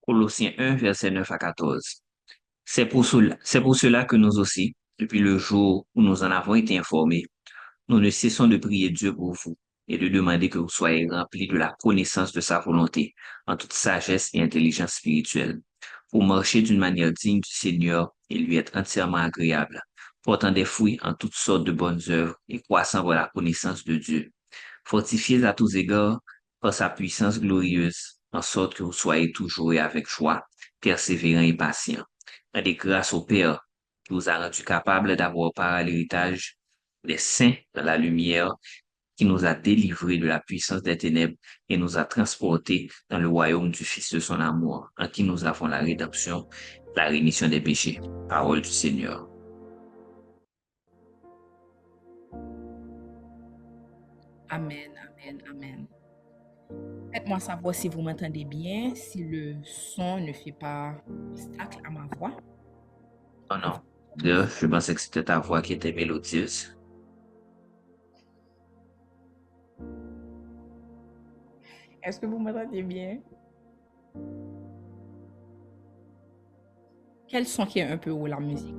Colossiens 1, versets 9 à 14. C'est pour cela que nous aussi, depuis le jour où nous en avons été informés, nous ne cessons de prier Dieu pour vous et de demander que vous soyez remplis de la connaissance de sa volonté, en toute sagesse et intelligence spirituelle, pour marcher d'une manière digne du Seigneur et lui être entièrement agréable, portant des fruits en toutes sortes de bonnes œuvres et croissant dans la connaissance de Dieu, fortifiés à tous égards par sa puissance glorieuse, en sorte que vous soyez toujours et avec joie, persévérants et patients. Rendez grâce au Père qui vous a rendu capable d'avoir part à l'héritage des saints dans la lumière, qui nous a délivrés de la puissance des ténèbres et nous a transportés dans le royaume du Fils de son amour, en qui nous avons la rédemption, la rémission des péchés. Parole du Seigneur. Amen, amen, amen. Faites-moi savoir si vous m'entendez bien, si le son ne fait pas obstacle à ma voix. Oh non, Dieu, je pensais que c'était ta voix qui était mélodieuse. Est-ce que vous m'entendez bien? Quel son qui est un peu haut la musique?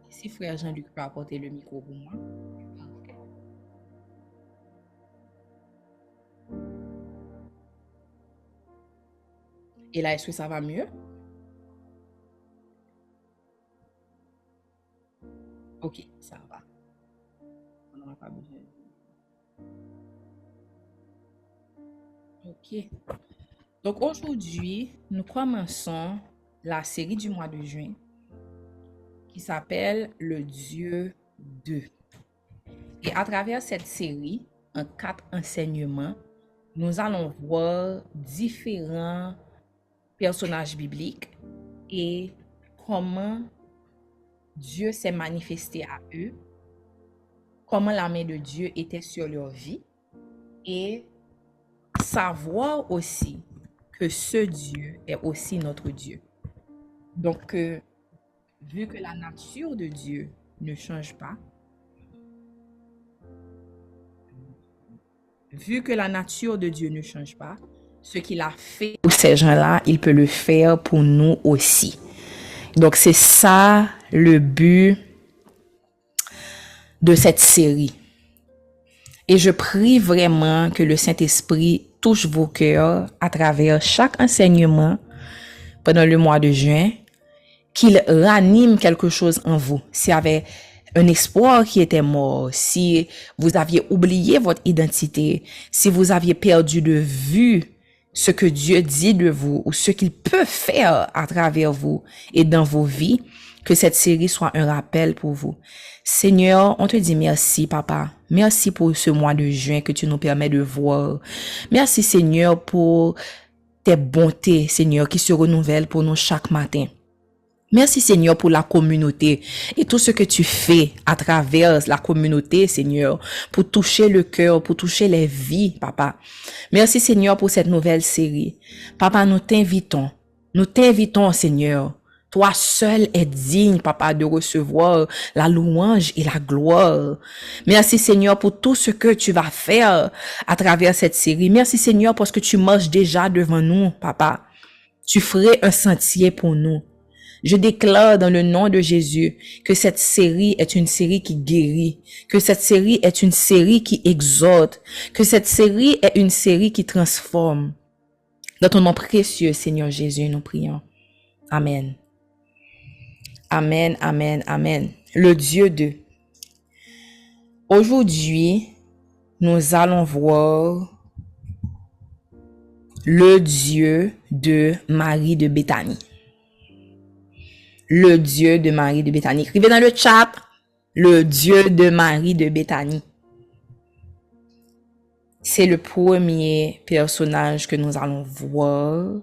Si frère Jean-Luc peut apporter le micro pour moi. Et là, est-ce que ça va mieux? Ok, ça va. On n'aura pas besoin. Ok. Donc aujourd'hui, nous commençons la série du mois de juin qui s'appelle Le Dieu d'eux. Et à travers cette série, en 4 enseignements, nous allons voir différents personnages bibliques et comment Dieu s'est manifesté à eux, comment la main de Dieu était sur leur vie et savoir aussi que ce Dieu est aussi notre Dieu. Donc, vu que la nature de Dieu ne change pas, ce qu'il a fait pour ces gens-là, il peut le faire pour nous aussi. Donc, c'est ça le but de cette série. Et je prie vraiment que le Saint-Esprit touche vos cœurs à travers chaque enseignement pendant le mois de juin, qu'il ranime quelque chose en vous. S'il y avait un espoir qui était mort, si vous aviez oublié votre identité, si vous aviez perdu de vue ce que Dieu dit de vous ou ce qu'il peut faire à travers vous et dans vos vies, que cette série soit un rappel pour vous. Seigneur, on te dit merci, Papa. Merci pour ce mois de juin que tu nous permets de voir. Merci, Seigneur, pour tes bontés, Seigneur, qui se renouvellent pour nous chaque matin. Merci Seigneur pour la communauté et tout ce que tu fais à travers la communauté, Seigneur, pour toucher le cœur, pour toucher les vies, Papa. Merci Seigneur pour cette nouvelle série. Papa, nous t'invitons, Seigneur. Toi seul es digne, Papa, de recevoir la louange et la gloire. Merci Seigneur pour tout ce que tu vas faire à travers cette série. Merci Seigneur parce que tu marches déjà devant nous, Papa. Tu ferais un sentier pour nous. Je déclare dans le nom de Jésus que cette série est une série qui guérit, que cette série est une série qui exhorte, que cette série est une série qui transforme. Dans ton nom précieux, Seigneur Jésus, nous prions. Amen. Amen, amen, amen. Le Dieu de. Aujourd'hui, nous allons voir le Dieu de Marie de Béthanie. Le Dieu de Marie de Béthanie. Écrivez dans le chat, le Dieu de Marie de Béthanie. C'est le premier personnage que nous allons voir,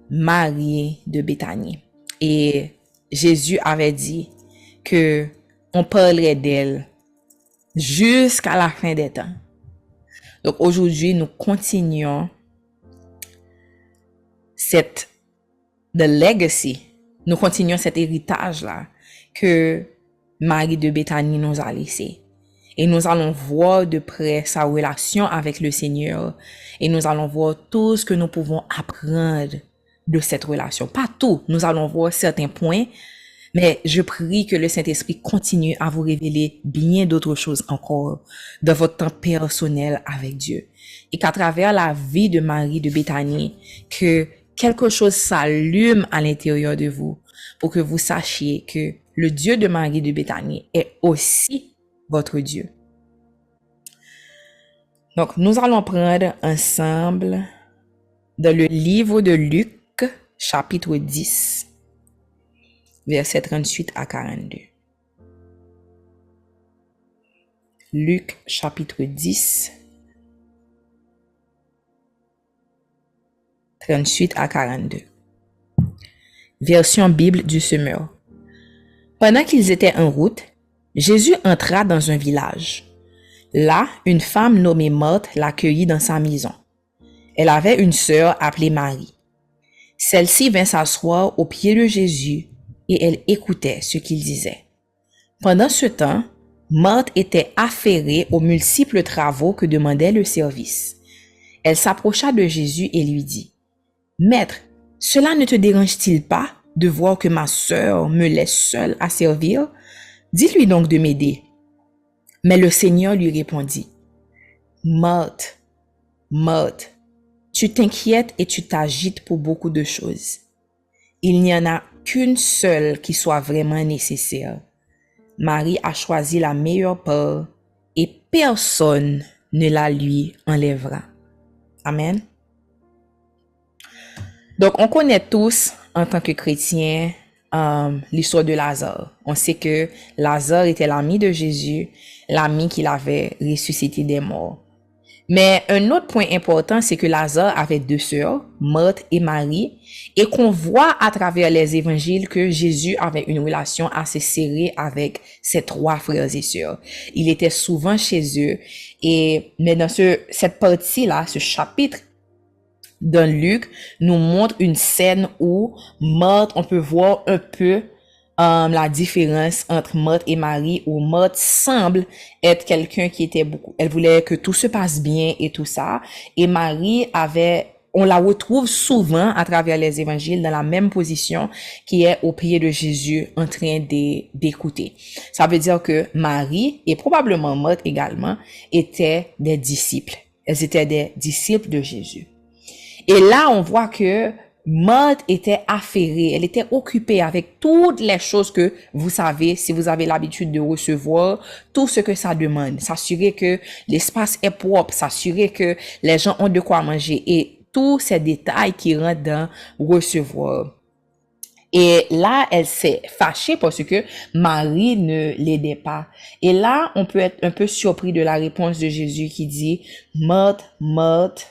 Marie de Béthanie. Et Jésus avait dit que on parlerait d'elle jusqu'à la fin des temps. Donc aujourd'hui, nous continuons the legacy. Nous continuons cet héritage-là que Marie de Béthanie nous a laissés. Et nous allons voir de près sa relation avec le Seigneur. Et nous allons voir tout ce que nous pouvons apprendre de cette relation. Pas tout, nous allons voir certains points, mais je prie que le Saint-Esprit continue à vous révéler bien d'autres choses encore dans votre temps personnel avec Dieu. Et qu'à travers la vie de Marie de Béthanie, que quelque chose s'allume à l'intérieur de vous pour que vous sachiez que le Dieu de Marie de Béthanie est aussi votre Dieu. Donc, nous allons prendre ensemble dans le livre de Luc, chapitre 10, versets 38 à 42. Luc, chapitre 10, 38 à 42. Version Bible du Semeur. Pendant qu'ils étaient en route, Jésus entra dans un village. Là, une femme nommée Marthe l'accueillit dans sa maison. Elle avait une sœur appelée Marie. Celle-ci vint s'asseoir aux pieds de Jésus et elle écoutait ce qu'il disait. Pendant ce temps, Marthe était affairée aux multiples travaux que demandait le service. Elle s'approcha de Jésus et lui dit, « Maître, cela ne te dérange-t-il pas de voir que ma sœur me laisse seule à servir? Dis-lui donc de m'aider. » Mais le Seigneur lui répondit, « Marthe, Marthe, tu t'inquiètes et tu t'agites pour beaucoup de choses. Il n'y en a qu'une seule qui soit vraiment nécessaire. Marie a choisi la meilleure part et personne ne la lui enlèvera. » Amen. Donc, on connaît tous, en tant que chrétiens, l'histoire de Lazare. On sait que Lazare était l'ami de Jésus, l'ami qu'il avait ressuscité des morts. Mais un autre point important, c'est que Lazare avait deux sœurs, Marthe et Marie, et qu'on voit à travers les évangiles que Jésus avait une relation assez serrée avec ses trois frères et sœurs. Il était souvent chez eux. Mais dans cette partie-là, ce chapitre dans Luc, nous montre une scène où Marthe, on peut voir un peu la différence entre Marthe et Marie, où Marthe semble être quelqu'un qui était elle voulait que tout se passe bien et tout ça. Et Marie on la retrouve souvent à travers les évangiles dans la même position, qui est au pied de Jésus en train d'écouter. Ça veut dire que Marie et probablement Marthe également étaient des disciples. Elles étaient des disciples de Jésus. Et là, on voit que Marthe était affairée, elle était occupée avec toutes les choses que vous savez, si vous avez l'habitude de recevoir, tout ce que ça demande. S'assurer que l'espace est propre, s'assurer que les gens ont de quoi manger et tous ces détails qui rentrent dans recevoir. Et là, elle s'est fâchée parce que Marie ne l'aidait pas. Et là, on peut être un peu surpris de la réponse de Jésus qui dit, « Marthe, Marthe,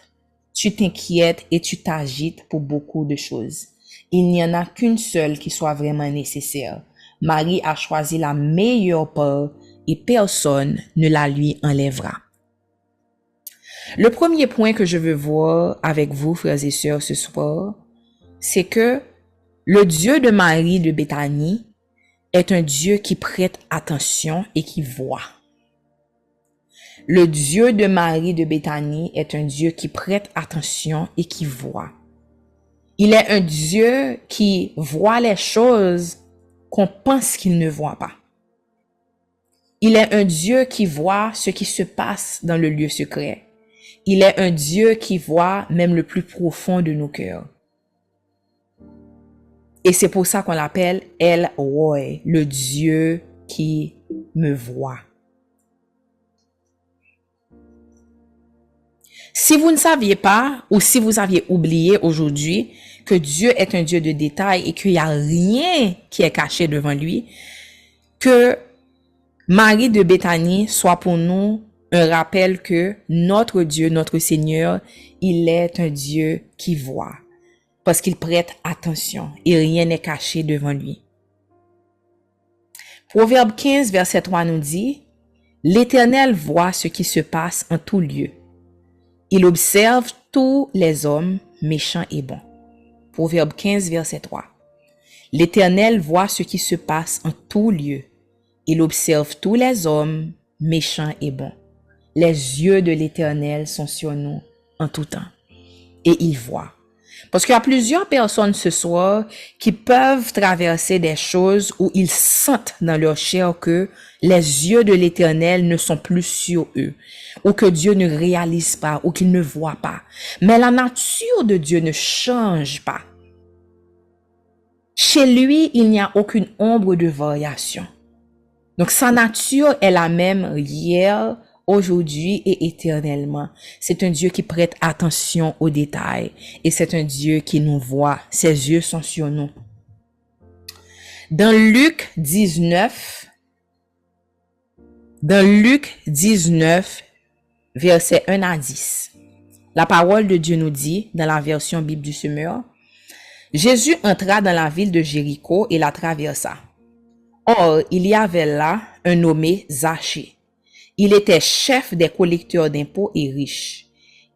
tu t'inquiètes et tu t'agites pour beaucoup de choses. Il n'y en a qu'une seule qui soit vraiment nécessaire. Marie a choisi la meilleure part et personne ne la lui enlèvera. » Le premier point que je veux voir avec vous, frères et sœurs, ce soir, c'est que le Dieu de Marie de Béthanie est un Dieu qui prête attention et qui voit. Le Dieu de Marie de Béthanie est un Dieu qui prête attention et qui voit. Il est un Dieu qui voit les choses qu'on pense qu'il ne voit pas. Il est un Dieu qui voit ce qui se passe dans le lieu secret. Il est un Dieu qui voit même le plus profond de nos cœurs. Et c'est pour ça qu'on l'appelle El Roi, le Dieu qui me voit. Si vous ne saviez pas, ou si vous aviez oublié aujourd'hui que Dieu est un Dieu de détails et qu'il n'y a rien qui est caché devant lui, que Marie de Béthanie soit pour nous un rappel que notre Dieu, notre Seigneur, il est un Dieu qui voit, parce qu'il prête attention et rien n'est caché devant lui. Proverbe 15, verset 3 nous dit, « L'Éternel voit ce qui se passe en tout lieu. Il observe tous les hommes méchants et bons. » Proverbe 15, verset 3. L'Éternel voit ce qui se passe en tout lieu. Il observe tous les hommes, méchants et bons. Les yeux de l'Éternel sont sur nous en tout temps. Et il voit. Parce qu'il y a plusieurs personnes ce soir qui peuvent traverser des choses où ils sentent dans leur chair que les yeux de l'Éternel ne sont plus sur eux, ou que Dieu ne réalise pas, ou qu'il ne voit pas. Mais la nature de Dieu ne change pas. Chez lui, il n'y a aucune ombre de variation. Donc sa nature est la même hier, aujourd'hui et éternellement. C'est un Dieu qui prête attention aux détails et c'est un Dieu qui nous voit. Ses yeux sont sur nous. Dans Luc 19, versets 1 à 10, la parole de Dieu nous dit, dans la version Bible du Semeur, Jésus entra dans la ville de Jéricho et la traversa. Or, il y avait là un nommé Zachée. Il était chef des collecteurs d'impôts et riche.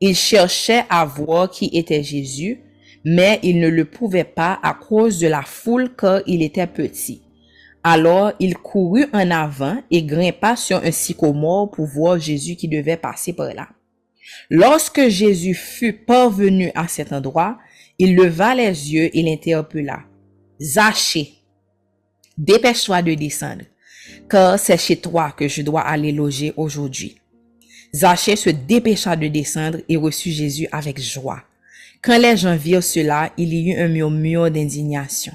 Il cherchait à voir qui était Jésus, mais il ne le pouvait pas à cause de la foule car il était petit. Alors, il courut en avant et grimpa sur un sycomore pour voir Jésus qui devait passer par là. Lorsque Jésus fut parvenu à cet endroit, il leva les yeux et l'interpella. Zachée, dépêche-toi de descendre, car c'est chez toi que je dois aller loger aujourd'hui. Zachée se dépêcha de descendre et reçut Jésus avec joie. Quand les gens virent cela, il y eut un murmure d'indignation.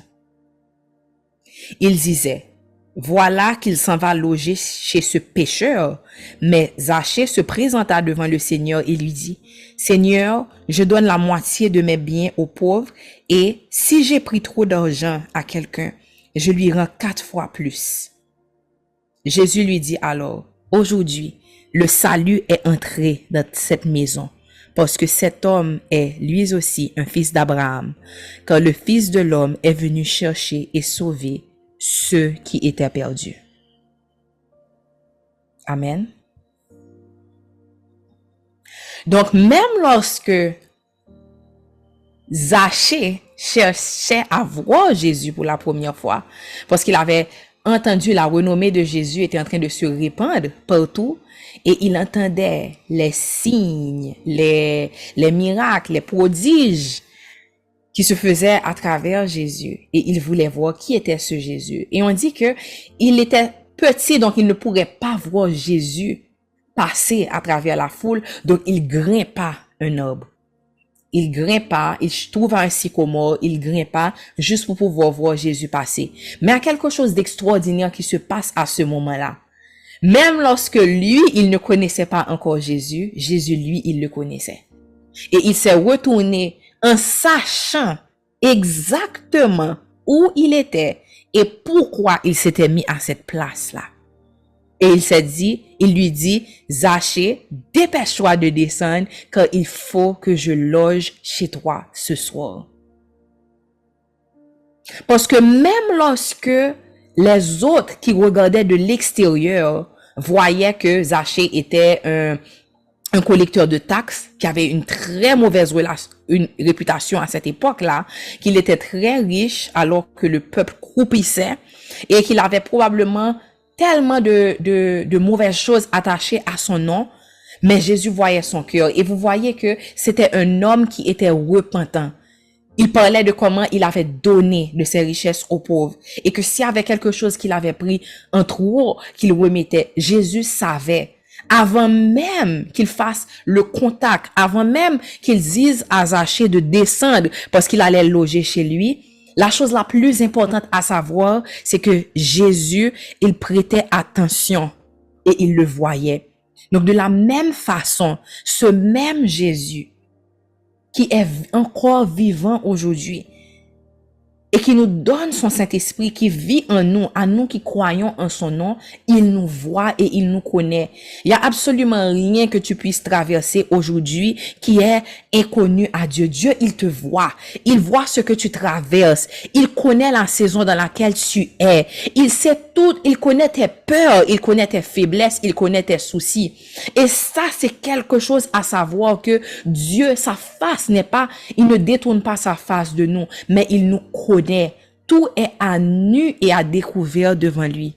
Ils disaient, voilà qu'il s'en va loger chez ce pécheur. Mais Zachée se présenta devant le Seigneur et lui dit, Seigneur, je donne la moitié de mes biens aux pauvres et si j'ai pris trop d'argent à quelqu'un, je lui rends 4 fois plus. Jésus lui dit alors, aujourd'hui, le salut est entré dans cette maison, parce que cet homme est lui aussi un fils d'Abraham, car le Fils de l'homme est venu chercher et sauver ceux qui étaient perdus. Amen. Donc, même lorsque Zachée cherchait à voir Jésus pour la première fois, parce qu'il avait entendu la renommée de Jésus était en train de se répandre partout, et il entendait les signes, les miracles, les prodiges qui se faisaient à travers Jésus. Et il voulait voir qui était ce Jésus. Et on dit que il était petit, donc il ne pourrait pas voir Jésus passer à travers la foule, donc il grimpa un arbre. Il grimpa, il trouva un sycomore, il grimpa juste pour pouvoir voir Jésus passer. Mais il y a quelque chose d'extraordinaire qui se passe à ce moment-là. Même lorsque lui, il ne connaissait pas encore Jésus, Jésus, lui, il le connaissait. Et il s'est retourné en sachant exactement où il était et pourquoi il s'était mis à cette place-là. Et il lui dit, Zachée, dépêche-toi de descendre, car il faut que je loge chez toi ce soir. Parce que même lorsque les autres qui regardaient de l'extérieur voyaient que Zachée était un collecteur de taxes, qui avait une très mauvaise réputation à cette époque-là, qu'il était très riche alors que le peuple croupissait et qu'il avait probablement tellement de mauvaises choses attachées à son nom, mais Jésus voyait son cœur. Et vous voyez que c'était un homme qui était repentant. Il parlait de comment il avait donné de ses richesses aux pauvres. Et que s'il y avait quelque chose qu'il avait pris en trop, qu'il remettait, Jésus savait. Avant même qu'il fasse le contact, avant même qu'il dise à Zachée de descendre parce qu'il allait loger chez lui, la chose la plus importante à savoir, c'est que Jésus, il prêtait attention et il le voyait. Donc de la même façon, ce même Jésus qui est encore vivant aujourd'hui et qui nous donne son Saint-Esprit, qui vit en nous, à nous qui croyons en son nom, il nous voit et il nous connaît. Il n'y a absolument rien que tu puisses traverser aujourd'hui qui est inconnu à Dieu. Dieu, il te voit. Il voit ce que tu traverses. Il connaît la saison dans laquelle tu es. Il sait tout. Il connaît tes peurs. Il connaît tes faiblesses. Il connaît tes soucis. Et ça, c'est quelque chose à savoir que Dieu, sa face n'est pas, il ne détourne pas sa face de nous, mais il nous connaît. Tout est à nu et à découvert devant lui.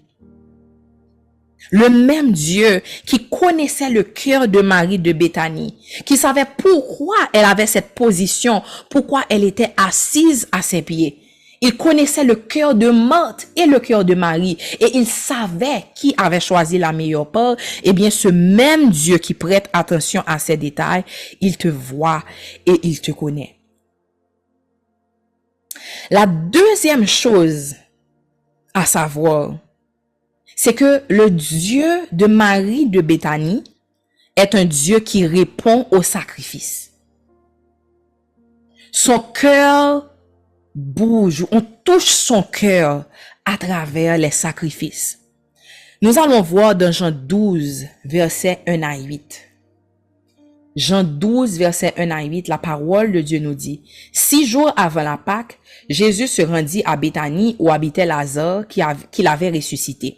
Le même Dieu qui connaissait le cœur de Marie de Béthanie, qui savait pourquoi elle avait cette position, pourquoi elle était assise à ses pieds. Il connaissait le cœur de Marthe et le cœur de Marie, et il savait qui avait choisi la meilleure part. Eh bien, ce même Dieu qui prête attention à ces détails, il te voit et il te connaît. La deuxième chose à savoir, c'est que le Dieu de Marie de Béthanie est un Dieu qui répond au sacrifice. Son cœur bouge, on touche son cœur à travers les sacrifices. Nous allons voir dans Jean 12, versets 1 à 8. Jean 12, verset 1 à 8, la parole de Dieu nous dit, 6 jours avant la Pâque, Jésus se rendit à Béthanie où habitait Lazare qu'il avait ressuscité.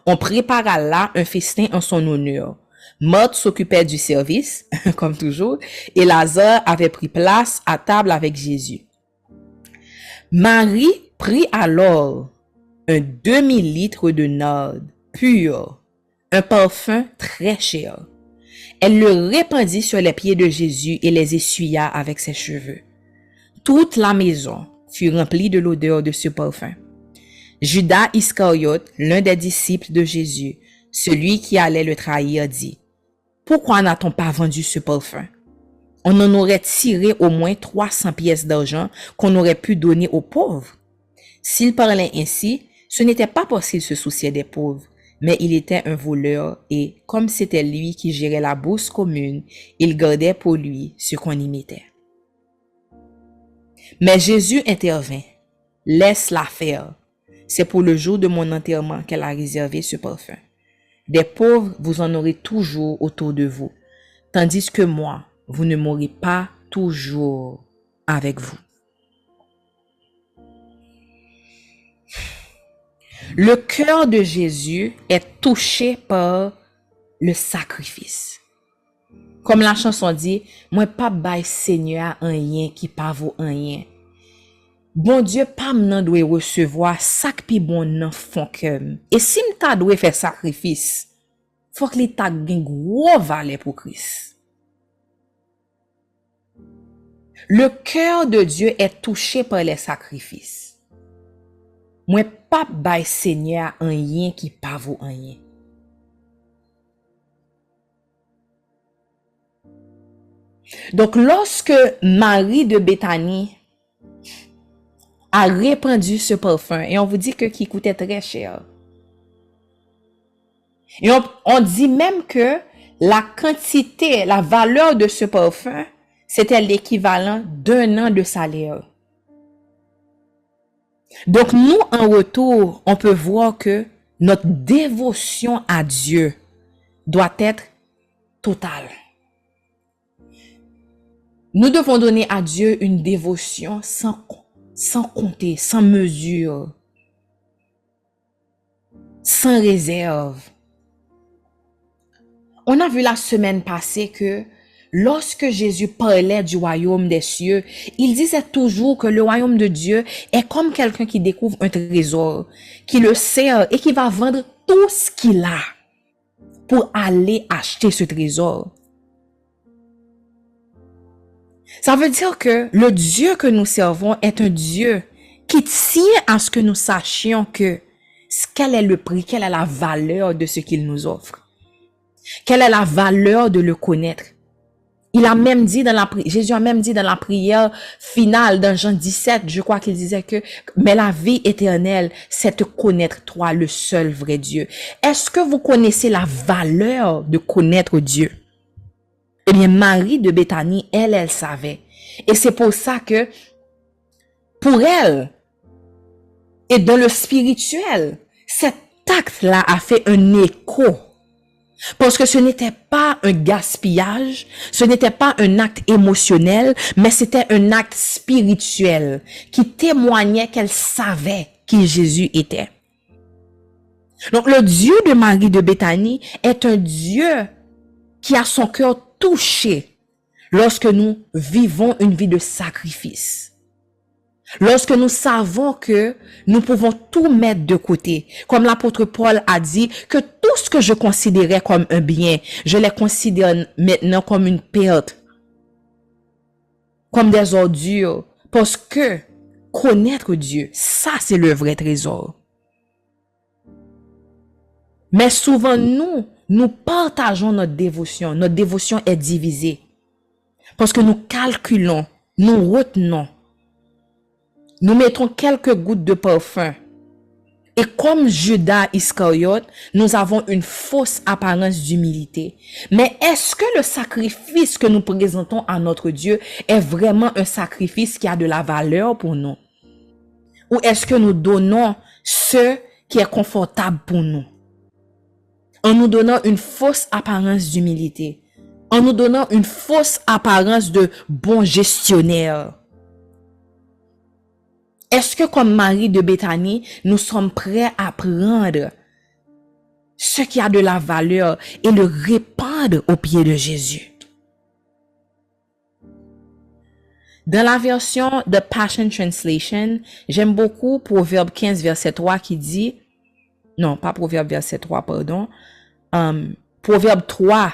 On prépara là un festin en son honneur. Marthe s'occupait du service, comme toujours, et Lazare avait pris place à table avec Jésus. Marie prit alors un demi-litre de nard pur, un parfum très cher. Elle le répandit sur les pieds de Jésus et les essuya avec ses cheveux. Toute la maison fut remplie de l'odeur de ce parfum. Judas Iscariote, l'un des disciples de Jésus, celui qui allait le trahir, dit, « Pourquoi n'a-t-on pas vendu ce parfum? On en aurait tiré au moins 300 pièces d'argent qu'on aurait pu donner aux pauvres. » S'il parlait ainsi, ce n'était pas parce qu'il se souciait des pauvres, mais il était un voleur et, comme c'était lui qui gérait la bourse commune, il gardait pour lui ce qu'on y mettait. Mais Jésus intervint. « Laisse-la faire. C'est pour le jour de mon enterrement qu'elle a réservé ce parfum. Des pauvres, vous en aurez toujours autour de vous, tandis que moi, vous ne m'aurez pas toujours avec vous. » Le cœur de Jésus est touché par le sacrifice. Comme la chanson dit, « Moi pas bail Seigneur un rien qui pas vaut un rien. » Bon Dieu pas m'nan doit recevoir sak pi bon nan fon kem. Et si m'ta doit faire sacrifice, faut que l'État gen gros valet pour Christ. Le cœur de Dieu est touché par les sacrifices. Moi pas bay Seigneur un rien qui pas vaut un rien. Donc lorsque Marie de Béthanie a répandu ce parfum, et on vous dit que qui coûtait très cher. Et on dit même que la quantité, la valeur de ce parfum, c'était l'équivalent d'1 an de salaire. Donc nous, en retour, on peut voir que notre dévotion à Dieu doit être totale. Nous devons donner à Dieu une dévotion sans compter, sans mesure, sans réserve. On a vu la semaine passée que lorsque Jésus parlait du royaume des cieux, il disait toujours que le royaume de Dieu est comme quelqu'un qui découvre un trésor, qui le sert et qui va vendre tout ce qu'il a pour aller acheter ce trésor. Ça veut dire que le Dieu que nous servons est un Dieu qui tient à ce que nous sachions quel est le prix, quelle est la valeur de ce qu'il nous offre. Quelle est la valeur de le connaître. Il a même dit Jésus a même dit dans la prière finale dans Jean 17, je crois qu'il disait que, mais la vie éternelle, c'est de connaître toi, le seul vrai Dieu. Est-ce que vous connaissez la valeur de connaître Dieu? Eh bien, Marie de Béthanie, elle savait. Et c'est pour ça que, pour elle, et dans le spirituel, cet acte-là a fait un écho. Parce que ce n'était pas un gaspillage, ce n'était pas un acte émotionnel, mais c'était un acte spirituel qui témoignait qu'elle savait qui Jésus était. Donc, le Dieu de Marie de Béthanie est un Dieu qui a son cœur touché lorsque nous vivons une vie de sacrifice. Lorsque nous savons que nous pouvons tout mettre de côté, comme l'apôtre Paul a dit, que tout ce que je considérais comme un bien, je les considère maintenant comme une perte, comme des ordures, parce que connaître Dieu, ça c'est le vrai trésor. Mais souvent nous partageons notre dévotion. Notre dévotion est divisée. Parce que nous calculons, nous retenons, nous mettons quelques gouttes de parfum. Et comme Judas Iscariote, nous avons une fausse apparence d'humilité. Mais est-ce que le sacrifice que nous présentons à notre Dieu est vraiment un sacrifice qui a de la valeur pour nous? Ou est-ce que nous donnons ce qui est confortable pour nous? En nous donnant une fausse apparence d'humilité, en nous donnant une fausse apparence de bon gestionnaire. Est-ce que comme Marie de Béthanie, nous sommes prêts à prendre ce qui a de la valeur et le répandre aux pieds de Jésus? Dans la version de Passion Translation, j'aime beaucoup Proverbe 15, verset 3 qui dit, non, pas Proverbe verset 3, pardon, Proverbe 3,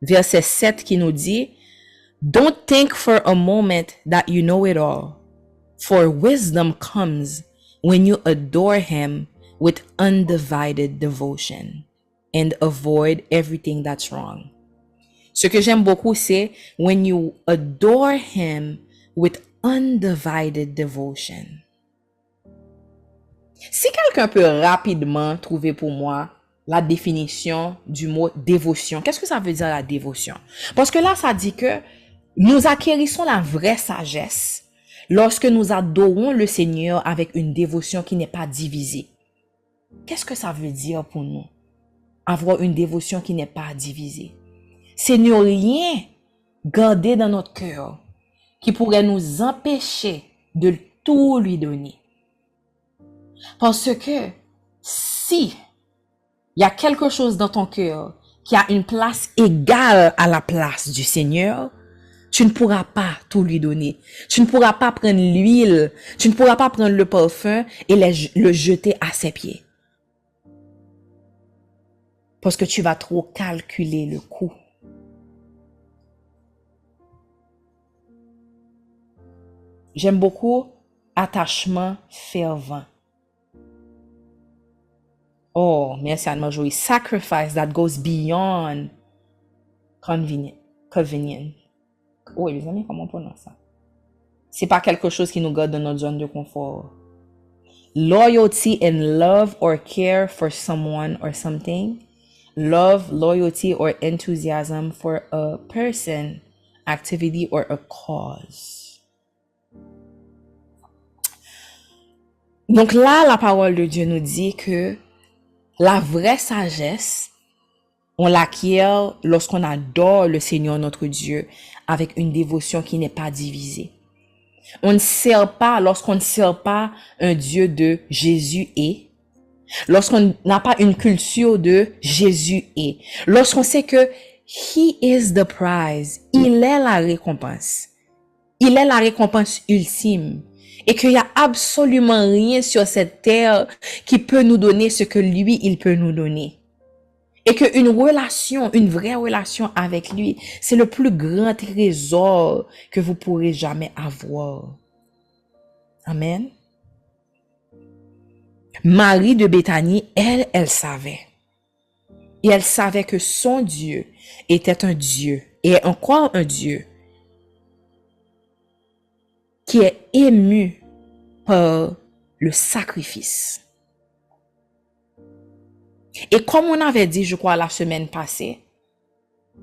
verset 7 qui nous dit, Don't think for a moment that you know it all, for wisdom comes when you adore him with undivided devotion and avoid everything that's wrong. Ce que j'aime beaucoup, c'est when you adore him with undivided devotion. Si quelqu'un peut rapidement trouver pour moi la définition du mot dévotion, qu'est-ce que ça veut dire la dévotion? Parce que là, ça dit que nous acquérissons la vraie sagesse lorsque nous adorons le Seigneur avec une dévotion qui n'est pas divisée. Qu'est-ce que ça veut dire pour nous? Avoir une dévotion qui n'est pas divisée. C'est ne rien garder dans notre cœur qui pourrait nous empêcher de tout lui donner. Parce que si il y a quelque chose dans ton cœur qui a une place égale à la place du Seigneur, tu ne pourras pas tout lui donner. Tu ne pourras pas prendre l'huile, tu ne pourras pas prendre le parfum et le jeter à ses pieds. Parce que tu vas trop calculer le coût. J'aime beaucoup attachement fervent. Oh, merci Anne-Marjorie. Sacrifice that goes beyond convenient. Oui, les amis, comment on prononce ça? C'est pas quelque chose qui nous garde dans notre zone de confort. Loyalty and love or care for someone or something. Love, loyalty or enthusiasm for a person, activity or a cause. Donc là, la parole de Dieu nous dit que la vraie sagesse, on l'acquiert lorsqu'on adore le Seigneur notre Dieu avec une dévotion qui n'est pas divisée. On ne sert pas, lorsqu'on ne sert pas un Dieu de Jésus est, lorsqu'on n'a pas une culture de Jésus est, lorsqu'on sait que He is the prize, il est la récompense. Il est la récompense ultime. Et qu'il n'y a absolument rien sur cette terre qui peut nous donner ce que lui, il peut nous donner. Et qu'une relation, une vraie relation avec lui, c'est le plus grand trésor que vous pourrez jamais avoir. Amen. Marie de Béthanie, elle savait. Et elle savait que son Dieu était un Dieu, et encore un Dieu, qui est ému par le sacrifice. Et comme on avait dit, je crois, la semaine passée,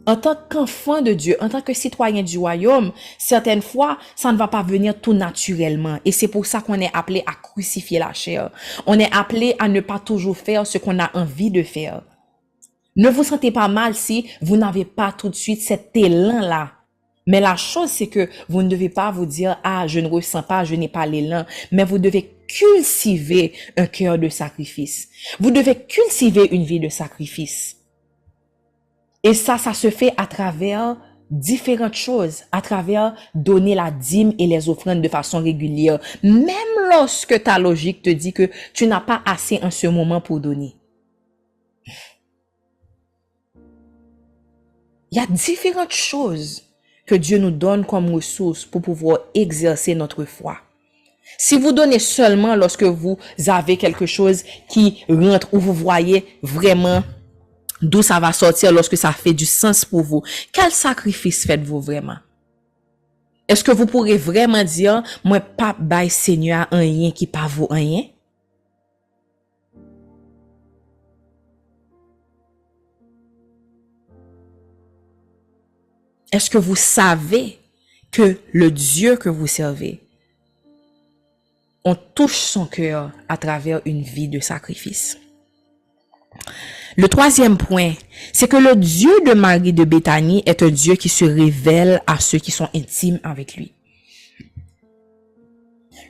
en tant qu'enfant de Dieu, en tant que citoyen du royaume, certaines fois, ça ne va pas venir tout naturellement. Et c'est pour ça qu'on est appelé à crucifier la chair. On est appelé à ne pas toujours faire ce qu'on a envie de faire. Ne vous sentez pas mal si vous n'avez pas tout de suite cet élan-là. Mais la chose, c'est que vous ne devez pas vous dire, ah, je ne ressens pas, je n'ai pas l'élan. Mais vous devez cultiver un cœur de sacrifice. Vous devez cultiver une vie de sacrifice. Et ça se fait à travers différentes choses à travers donner la dîme et les offrandes de façon régulière, même lorsque ta logique te dit que tu n'as pas assez en ce moment pour donner. Il y a différentes choses que Dieu nous donne comme ressources pour pouvoir exercer notre foi. Si vous donnez seulement lorsque vous avez quelque chose qui rentre ou vous voyez vraiment d'où ça va sortir lorsque ça fait du sens pour vous, quel sacrifice faites-vous vraiment? Est-ce que vous pourrez vraiment dire, moi pas bail Seigneur un rien qui pas vaut rien? Est-ce que vous savez que le Dieu que vous servez, on touche son cœur à travers une vie de sacrifice? Le troisième point, c'est que le Dieu de Marie de Béthanie est un Dieu qui se révèle à ceux qui sont intimes avec lui.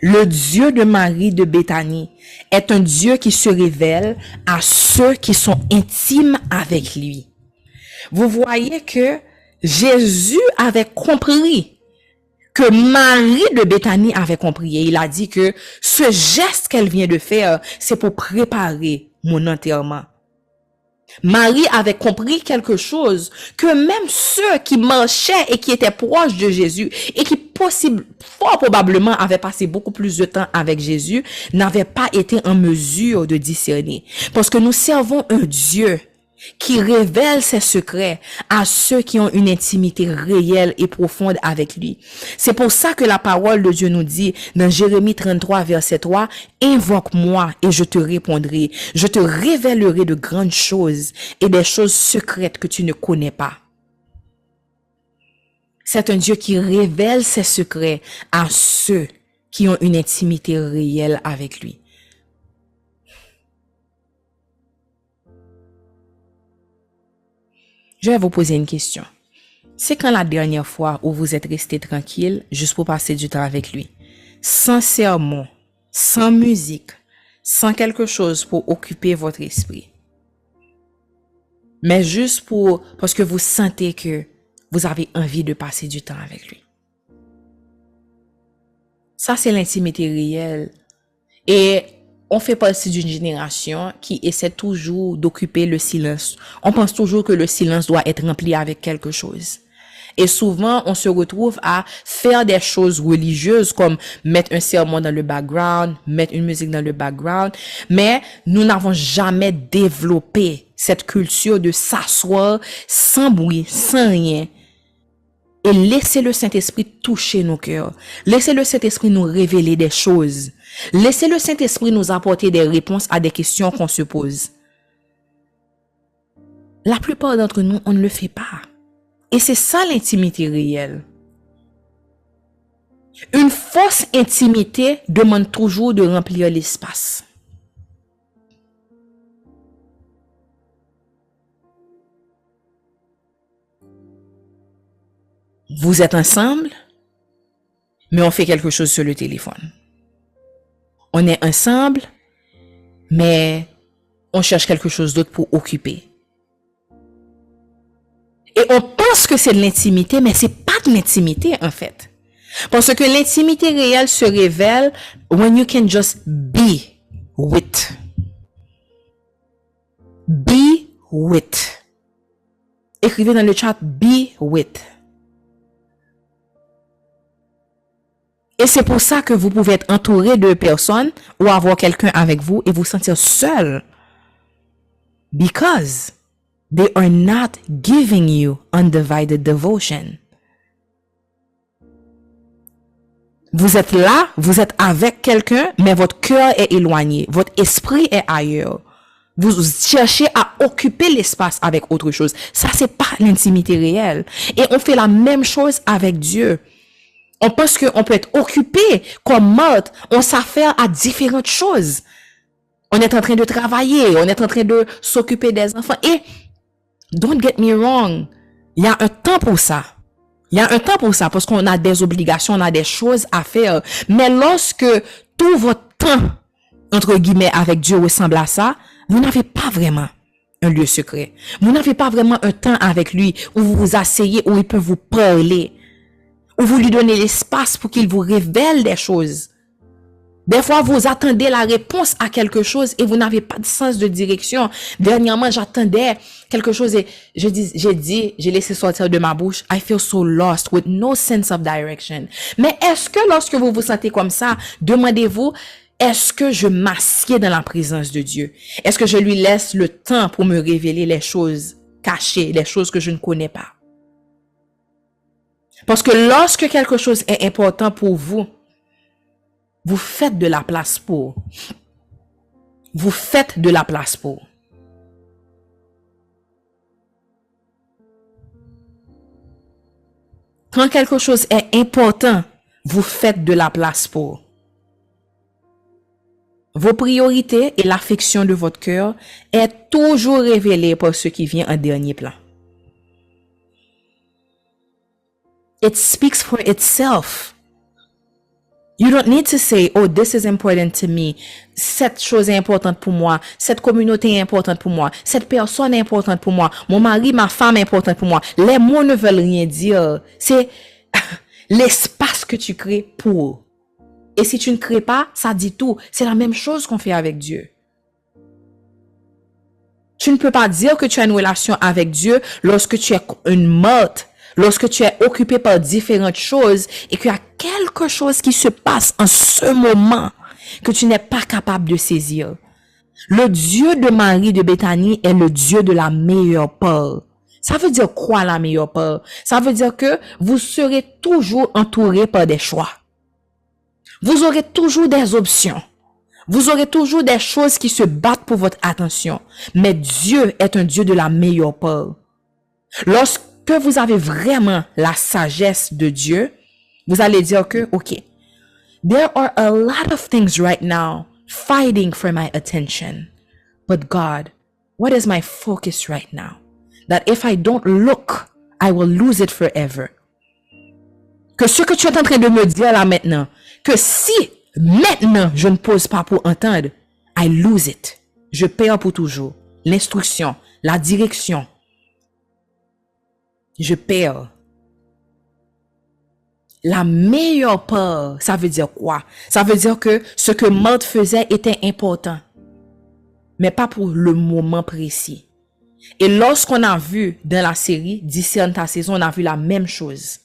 Le Dieu de Marie de Béthanie est un Dieu qui se révèle à ceux qui sont intimes avec lui. Vous voyez que Jésus avait compris que Marie de Béthanie avait compris. Et il a dit que ce geste qu'elle vient de faire, c'est pour préparer mon enterrement. Marie avait compris quelque chose, que même ceux qui marchaient et qui étaient proches de Jésus et qui fort probablement avaient passé beaucoup plus de temps avec Jésus, n'avaient pas été en mesure de discerner. Parce que nous servons un Dieu qui révèle ses secrets à ceux qui ont une intimité réelle et profonde avec lui. C'est pour ça que la parole de Dieu nous dit dans Jérémie 33, verset 3, « Invoque-moi et je te répondrai. Je te révélerai de grandes choses et des choses secrètes que tu ne connais pas. » C'est un Dieu qui révèle ses secrets à ceux qui ont une intimité réelle avec lui. Je vais vous poser une question. C'est quand la dernière fois où vous êtes resté tranquille juste pour passer du temps avec lui? Sans sermon, sans musique, sans quelque chose pour occuper votre esprit. Mais juste parce que vous sentez que vous avez envie de passer du temps avec lui. Ça, c'est l'intimité réelle. Et on fait partie d'une génération qui essaie toujours d'occuper le silence. On pense toujours que le silence doit être rempli avec quelque chose. Et souvent, on se retrouve à faire des choses religieuses comme mettre un sermon dans le background, mettre une musique dans le background. Mais nous n'avons jamais développé cette culture de s'asseoir sans bruit, sans rien. Et laisser le Saint-Esprit toucher nos cœurs. Laisser le Saint-Esprit nous révéler des choses. Laissez le Saint-Esprit nous apporter des réponses à des questions qu'on se pose. La plupart d'entre nous, on ne le fait pas. Et c'est ça l'intimité réelle. Une fausse intimité demande toujours de remplir l'espace. Vous êtes ensemble, mais on fait quelque chose sur le téléphone. On est ensemble, mais on cherche quelque chose d'autre pour occuper. Et on pense que c'est de l'intimité, mais c'est pas de l'intimité en fait. Parce que l'intimité réelle se révèle when you can just be with. Be with. Écrivez dans le chat be with. Et c'est pour ça que vous pouvez être entouré de personnes ou avoir quelqu'un avec vous et vous sentir seul. Because they are not giving you undivided devotion. Vous êtes là, vous êtes avec quelqu'un, mais votre cœur est éloigné, votre esprit est ailleurs. Vous cherchez à occuper l'espace avec autre chose. Ça, c'est pas l'intimité réelle. Et on fait la même chose avec Dieu. On pense qu'on peut être occupé comme Marthe, on s'affaire à différentes choses. On est en train de travailler, on est en train de s'occuper des enfants. Et, don't get me wrong, il y a un temps pour ça. Il y a un temps pour ça parce qu'on a des obligations, on a des choses à faire. Mais lorsque tout votre temps, entre guillemets, avec Dieu ressemble à ça, vous n'avez pas vraiment un lieu secret. Vous n'avez pas vraiment un temps avec lui où vous vous asseyez, où il peut vous parler, où vous lui donnez l'espace pour qu'il vous révèle des choses. Des fois, vous attendez la réponse à quelque chose et vous n'avez pas de sens de direction. Dernièrement, j'attendais quelque chose et j'ai laissé sortir de ma bouche, I feel so lost with no sense of direction. Mais est-ce que lorsque vous vous sentez comme ça, demandez-vous, est-ce que je m'assieds dans la présence de Dieu? Est-ce que je lui laisse le temps pour me révéler les choses cachées, les choses que je ne connais pas? Parce que lorsque quelque chose est important pour vous, vous faites de la place pour. Vous faites de la place pour. Quand quelque chose est important, vous faites de la place pour. Vos priorités et l'affection de votre cœur est toujours révélée par ce qui vient en dernier plan. It speaks for itself. You don't need to say, oh, this is important to me. Cette chose est importante pour moi. Cette communauté est importante pour moi. Cette personne est importante pour moi. Mon mari, ma femme est importante pour moi. Les mots ne veulent rien dire. C'est l'espace que tu crées pour. Et si tu ne crées pas, ça dit tout. C'est la même chose qu'on fait avec Dieu. Tu ne peux pas dire que tu as une relation avec Dieu lorsque tu es une morte. Lorsque tu es occupé par différentes choses et qu'il y a quelque chose qui se passe en ce moment que tu n'es pas capable de saisir. Le Dieu de Marie de Béthanie est le Dieu de la meilleure part. Ça veut dire quoi la meilleure part? Ça veut dire que vous serez toujours entouré par des choix. Vous aurez toujours des options. Vous aurez toujours des choses qui se battent pour votre attention. Mais Dieu est un Dieu de la meilleure part. Lorsque vous avez vraiment la sagesse de Dieu, vous allez dire que, OK, there are a lot of things right now fighting for my attention. But God, what is my focus right now? That if I don't look, I will lose it forever. Que ce que tu es en train de me dire là maintenant, que si maintenant je ne pose pas pour entendre, I lose it. Je perds pour toujours. L'instruction, la direction. Je perds. La meilleure part, ça veut dire quoi? Ça veut dire que ce que Marthe faisait était important, mais pas pour le moment précis. Et lorsqu'on a vu dans la série Discerne ta saison, on a vu la même chose.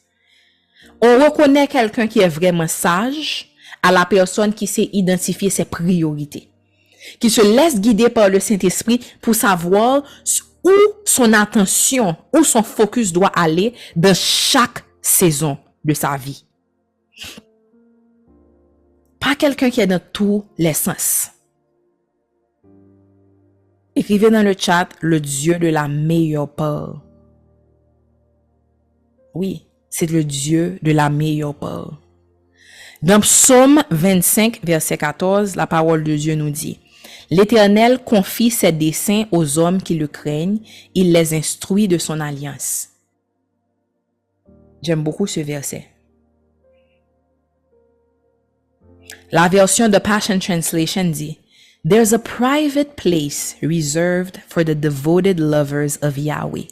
On reconnaît quelqu'un qui est vraiment sage à la personne qui sait identifier ses priorités, qui se laisse guider par le Saint-Esprit pour savoir où son attention, où son focus doit aller dans chaque saison de sa vie. Pas quelqu'un qui est dans tous les sens. Écrivez dans le chat le Dieu de la meilleure part. Oui, c'est le Dieu de la meilleure part. Dans Psaume 25, verset 14, la parole de Dieu nous dit: L'Éternel confie ses desseins aux hommes qui le craignent, il les instruit de son alliance. J'aime beaucoup ce verset. La version de Passion Translation dit: There's a private place reserved for the devoted lovers of Yahweh,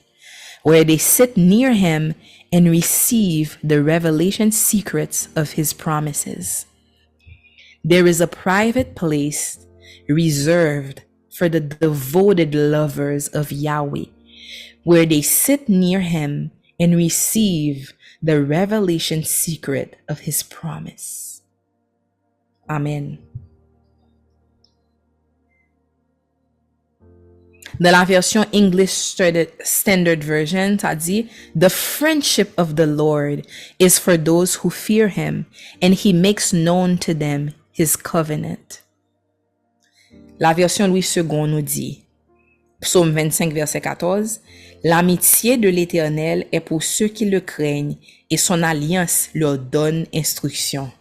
where they sit near him and receive the revelation secrets of his promises. There is a private place reserved for the devoted lovers of Yahweh, where they sit near him and receive the revelation secret of his promise. Amen. Dans la version English Standard Version, ça dit: The friendship of the Lord is for those who fear him, and he makes known to them his covenant. La version Louis II nous dit, Psaume 25, verset 14, L'amitié de l'Éternel est pour ceux qui le craignent, et son alliance leur donne instruction.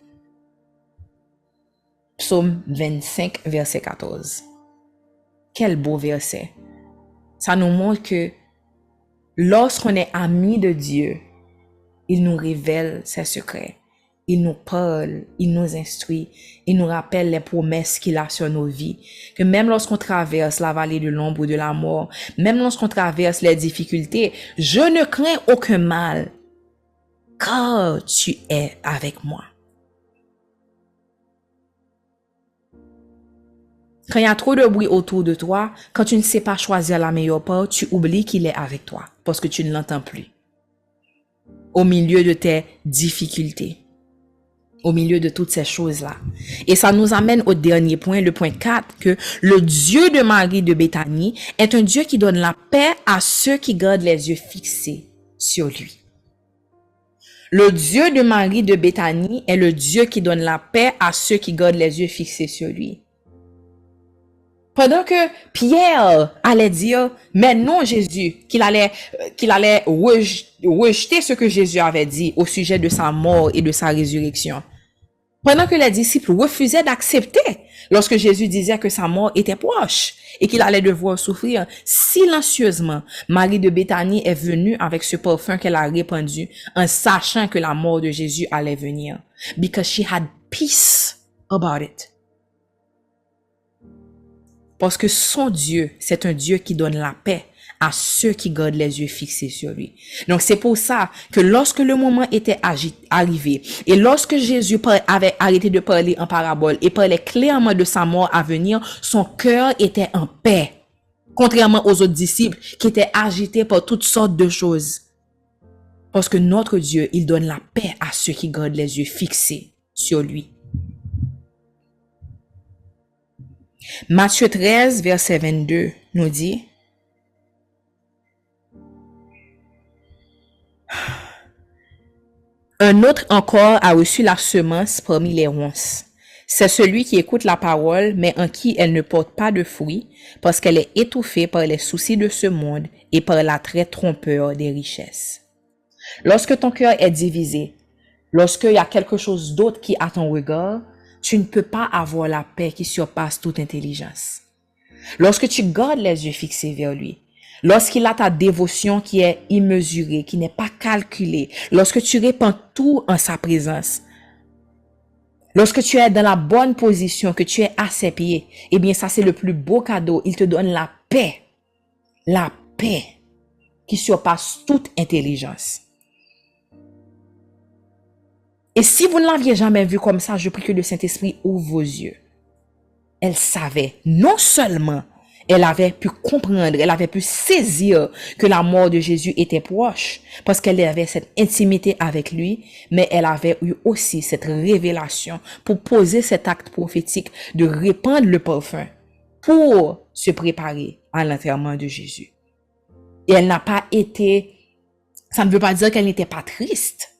Psaume 25, verset 14. Quel beau verset. Ça nous montre que lorsqu'on est ami de Dieu, il nous révèle ses secrets. il nous parle, il nous instruit, il nous rappelle les promesses qu'il a sur nos vies. Que même lorsqu'on traverse la vallée de l'ombre de la mort, même lorsqu'on traverse les difficultés, je ne crains aucun mal, car tu es avec moi. Quand il y a trop de bruit autour de toi, quand tu ne sais pas choisir la meilleure part, tu oublies qu'il est avec toi parce que tu ne l'entends plus. Au milieu de tes difficultés, au milieu de toutes ces choses-là. Et ça nous amène au dernier point, le point 4, que le Dieu de Marie de Béthanie est un Dieu qui donne la paix à ceux qui gardent les yeux fixés sur lui. Le Dieu de Marie de Béthanie est le Dieu qui donne la paix à ceux qui gardent les yeux fixés sur lui. Pendant que Pierre allait dire, mais non Jésus, qu'il allait rejeter ce que Jésus avait dit au sujet de sa mort et de sa résurrection. Pendant que les disciples refusaient d'accepter lorsque Jésus disait que sa mort était proche et qu'il allait devoir souffrir, silencieusement, Marie de Béthanie est venue avec ce parfum qu'elle a répandu en sachant que la mort de Jésus allait venir. Because she had peace about it. Parce que son Dieu, c'est un Dieu qui donne la paix à ceux qui gardent les yeux fixés sur lui. Donc c'est pour ça que lorsque le moment était arrivé et lorsque Jésus avait arrêté de parler en parabole et parlait clairement de sa mort à venir, son cœur était en paix. Contrairement aux autres disciples qui étaient agités par toutes sortes de choses. Parce que notre Dieu, il donne la paix à ceux qui gardent les yeux fixés sur lui. Matthieu 13, verset 22 nous dit, un autre encore a reçu la semence parmi les ronces. C'est celui qui écoute la parole, mais en qui elle ne porte pas de fruit, parce qu'elle est étouffée par les soucis de ce monde et par l'attrait trompeur des richesses. Lorsque ton cœur est divisé, lorsqu'il y a quelque chose d'autre qui a ton regard, tu ne peux pas avoir la paix qui surpasse toute intelligence. Lorsque tu gardes les yeux fixés vers lui, lorsqu'il a ta dévotion qui est immesurée, qui n'est pas calculée, lorsque tu répands tout en sa présence, lorsque tu es dans la bonne position, que tu es à ses pieds, eh bien ça c'est le plus beau cadeau. Il te donne la paix qui surpasse toute intelligence. Et si vous ne l'aviez jamais vu comme ça, je prie que le Saint-Esprit ouvre vos yeux. Elle savait, non seulement elle avait pu comprendre, elle avait pu saisir que la mort de Jésus était proche, parce qu'elle avait cette intimité avec lui, mais elle avait eu aussi cette révélation pour poser cet acte prophétique de répandre le parfum pour se préparer à l'enterrement de Jésus. Et elle n'a pas été, ça ne veut pas dire qu'elle n'était pas triste,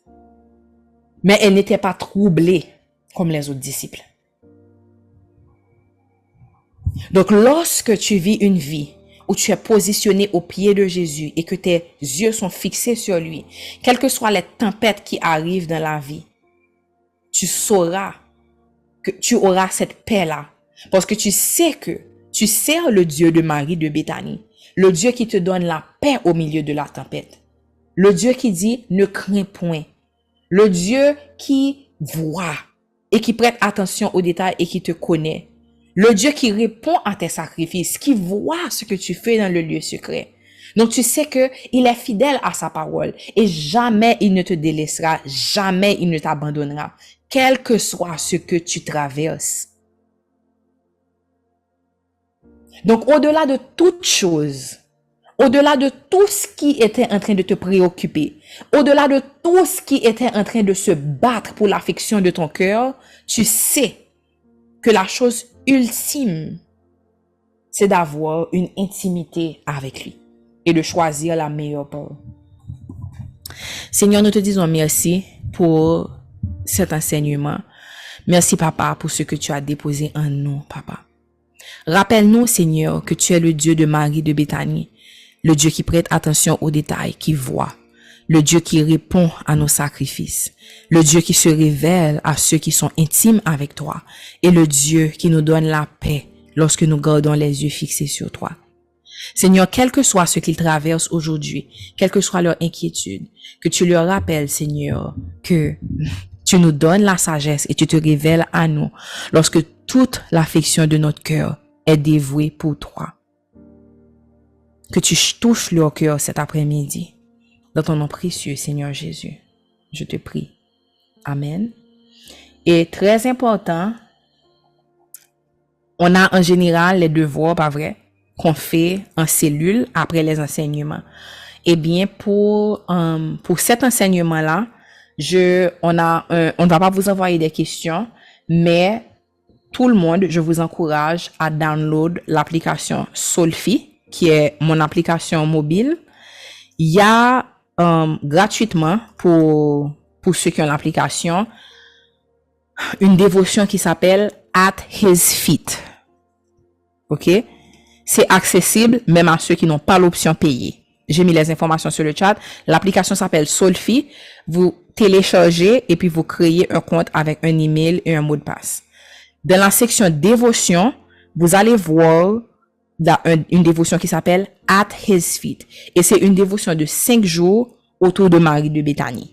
mais elle n'était pas troublée comme les autres disciples. Donc, lorsque tu vis une vie où tu es positionné au pied de Jésus et que tes yeux sont fixés sur lui, quelles que soient les tempêtes qui arrivent dans la vie, tu sauras que tu auras cette paix-là. Parce que tu sais que tu sers le Dieu de Marie de Béthanie, le Dieu qui te donne la paix au milieu de la tempête. Le Dieu qui dit, ne crains point. Le Dieu qui voit et qui prête attention aux détails et qui te connaît. Le Dieu qui répond à tes sacrifices, qui voit ce que tu fais dans le lieu secret. Donc tu sais que il est fidèle à sa parole et jamais il ne te délaissera, jamais il ne t'abandonnera, quel que soit ce que tu traverses. Donc au-delà de toute chose, au-delà de tout ce qui était en train de te préoccuper, au-delà de tout ce qui était en train de se battre pour l'affection de ton cœur, tu sais que la chose ultime, c'est d'avoir une intimité avec lui et de choisir la meilleure part. Seigneur, nous te disons merci pour cet enseignement. Merci, Papa, pour ce que tu as déposé en nous, Papa. Rappelle-nous, Seigneur, que tu es le Dieu de Marie de Béthanie, le Dieu qui prête attention aux détails, qui voit, le Dieu qui répond à nos sacrifices, le Dieu qui se révèle à ceux qui sont intimes avec toi, et le Dieu qui nous donne la paix lorsque nous gardons les yeux fixés sur toi. Seigneur, quel que soit ce qu'ils traversent aujourd'hui, quelle que soit leur inquiétude, que tu leur rappelles, Seigneur, que Tu nous donnes la sagesse et tu te révèles à nous lorsque toute l'affection de notre cœur est dévouée pour toi. Que tu touches leur cœur cet après-midi. Dans ton nom précieux, Seigneur Jésus, je te prie. Amen. Et très important, on a en général les devoirs, pas vrai, qu'on fait en cellule après les enseignements. Eh bien, pour cet enseignement-là, on ne va pas vous envoyer des questions, mais tout le monde, je vous encourage à download l'application Solfi, qui est mon application mobile. Il y a gratuitement pour ceux qui ont l'application une dévotion qui s'appelle At His Feet. OK? C'est accessible même à ceux qui n'ont pas l'option payée. J'ai mis les informations sur le chat. L'application s'appelle Solfi. Vous téléchargez et puis vous créez un compte avec un email et un mot de passe. Dans la section dévotion, vous allez voir une dévotion qui s'appelle At His Feet. Et c'est une dévotion de 5 jours autour de Marie de Béthanie.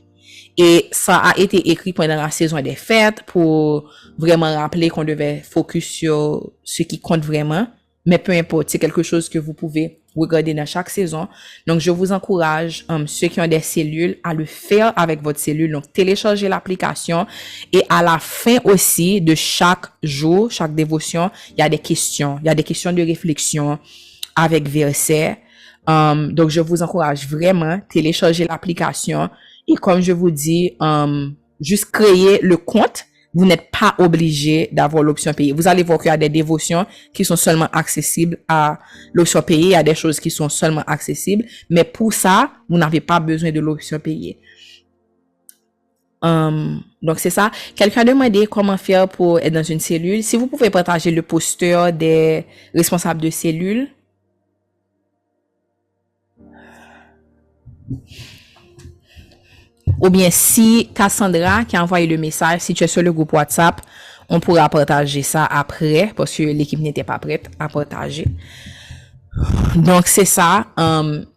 Et ça a été écrit pendant la saison des fêtes pour vraiment rappeler qu'on devait focus sur ce qui compte vraiment. Mais peu importe, c'est quelque chose que vous pouvez regarder dans chaque saison. Donc, je vous encourage, ceux qui ont des cellules, à le faire avec votre cellule. Donc, téléchargez l'application. Et à la fin aussi de chaque jour, chaque dévotion, il y a des questions. Il y a des questions de réflexion avec versets. Donc, je vous encourage vraiment, télécharger l'application. Et comme je vous dis, juste créer le compte. Vous n'êtes pas obligé d'avoir l'option payée. Vous allez voir qu'il y a des dévotions qui sont seulement accessibles à l'option payée. Il y a des choses qui sont seulement accessibles. Mais pour ça, vous n'avez pas besoin de l'option payée. Donc, c'est ça. Quelqu'un a demandé comment faire pour être dans une cellule. Si vous pouvez partager le poster des responsables de cellule. Ou bien si Cassandra qui a envoyé le message, si tu es sur le groupe WhatsApp, on pourra partager ça après parce que l'équipe n'était pas prête à partager. Donc c'est ça.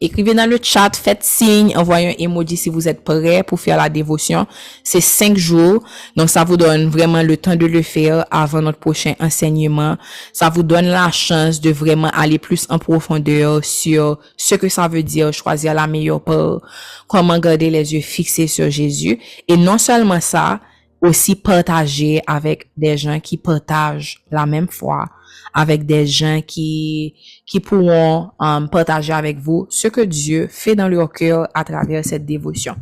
Écrivez dans le chat, faites signe, envoyez un emoji si vous êtes prêts pour faire la dévotion. C'est 5 jours. Donc ça vous donne vraiment le temps de le faire avant notre prochain enseignement. Ça vous donne la chance de vraiment aller plus en profondeur sur ce que ça veut dire choisir la meilleure part, comment garder les yeux fixés sur Jésus. Et non seulement ça, aussi partager avec des gens qui partagent la même foi, avec des gens qui pourront partager avec vous ce que Dieu fait dans leur cœur à travers cette dévotion.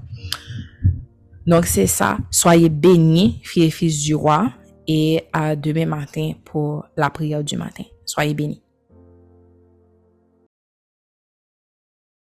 Donc c'est ça. Soyez bénis, filles et fils du roi, et à demain matin pour la prière du matin. Soyez bénis.